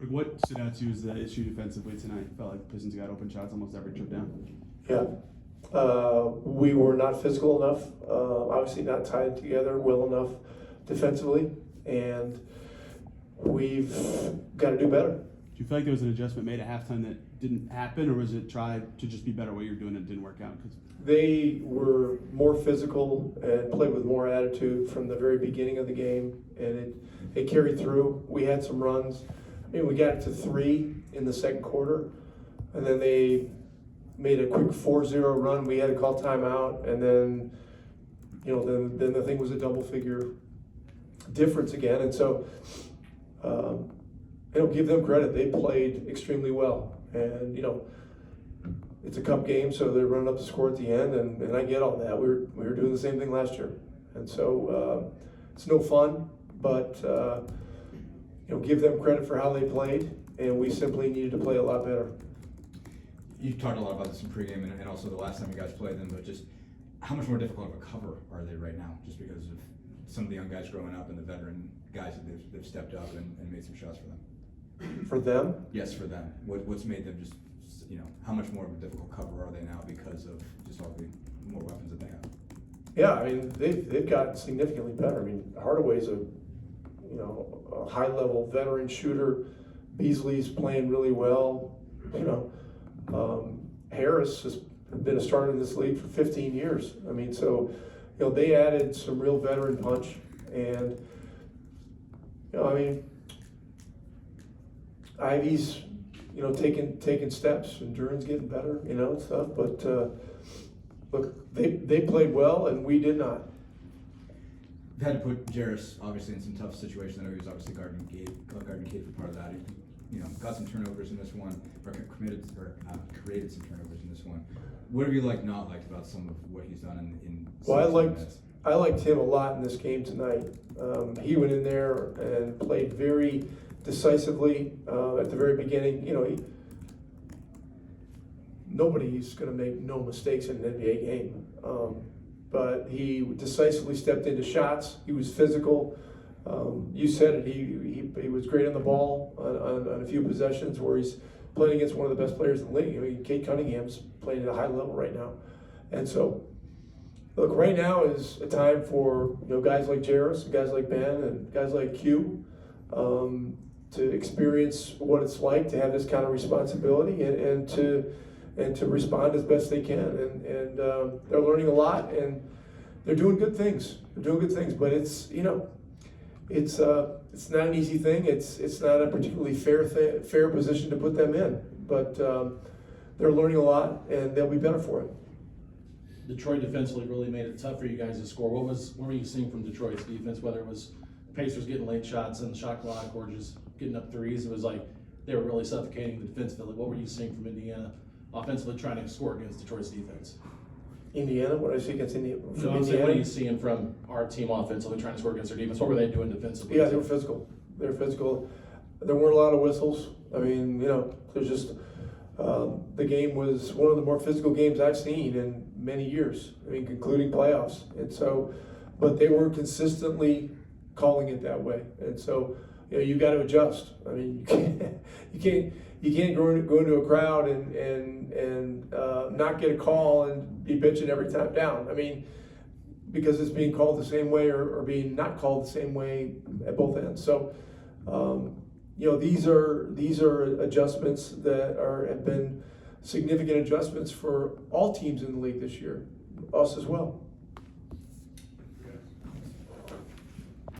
Like, what stood out to you as the issue defensively tonight? Felt like the Pistons got open shots almost every trip down. Yeah. We were not physical enough, obviously not tied together well enough defensively, and we've got to do better. Do you feel like there was an adjustment made at halftime that didn't happen, or was it tried to just be better what you're doing and it didn't work out? Cause They were more physical and played with more attitude from the very beginning of the game, and it carried through. We had some runs. I mean, we got to 3 in the second quarter, and then they made a quick 4-0 run. We had to call timeout, and then, then the thing was a double-figure difference again. And so, give them credit. They played extremely well, and it's a cup game, so they're running up the score at the end, and I get all that. We were doing the same thing last year, and so it's no fun, but give them credit for how they played, and we simply needed to play a lot better. You've talked a lot about this in pregame and also the last time you guys played them, but just how much more difficult of a cover are they right now, just because of some of the young guys growing up and the veteran guys that they've stepped up and made some shots for them? For them? Yes, for them. What's made them just, how much more of a difficult cover are they now because of just all the more weapons that they have? Yeah, I mean, they've gotten significantly better. I mean, Hardaway's a high-level veteran shooter. Beasley's playing really well. Harris has been a starter in this league for 15 years. I mean, so they added some real veteran punch, and Ivy's taking steps, and Duran's getting better, and stuff. But look, they played well, and we did not. You've had to put Jarris obviously in some tough situations. I know he was obviously guarding Cade for part of that. He got some turnovers in this one, or created some turnovers in this one. What have you not liked about some of what he's done in Well, minutes? I liked him a lot in this game tonight. He went in there and played very decisively at the very beginning. Nobody's going to make no mistakes in an NBA game. But he decisively stepped into shots. He was physical. You said it. He was great on the ball on a few possessions where he's playing against one of the best players in the league. I mean, Cade Cunningham's playing at a high level right now, and so look, right now is a time for guys like Jarris, guys like Ben, and guys like Q to experience what it's like to have this kind of responsibility and to respond as best they can. And they're learning a lot, and they're doing good things. But it's it's not an easy thing. It's not a particularly fair position to put them in. But they're learning a lot, and they'll be better for it. Detroit defensively really made it tough for you guys to score. What were you seeing from Detroit's defense, whether it was Pacers getting late shots in the shot clock or just getting up threes? It was like they were really suffocating the defensively. What were you seeing from Indiana offensively trying to score against Detroit's defense? Indiana? What did I see against Indiana? What are you seeing from our team offensively trying to score against their defense? What were they doing defensively? Yeah, they were physical. There weren't a lot of whistles. I mean, there's just the game was one of the more physical games I've seen in many years. I mean, concluding playoffs. And so, but they were consistently calling it that way. And so, you got to adjust. I mean, you can't go into a crowd and not get a call and be bitching every time down. I mean, because it's being called the same way or being not called the same way at both ends. So, these are adjustments that have been significant adjustments for all teams in the league this year, us as well.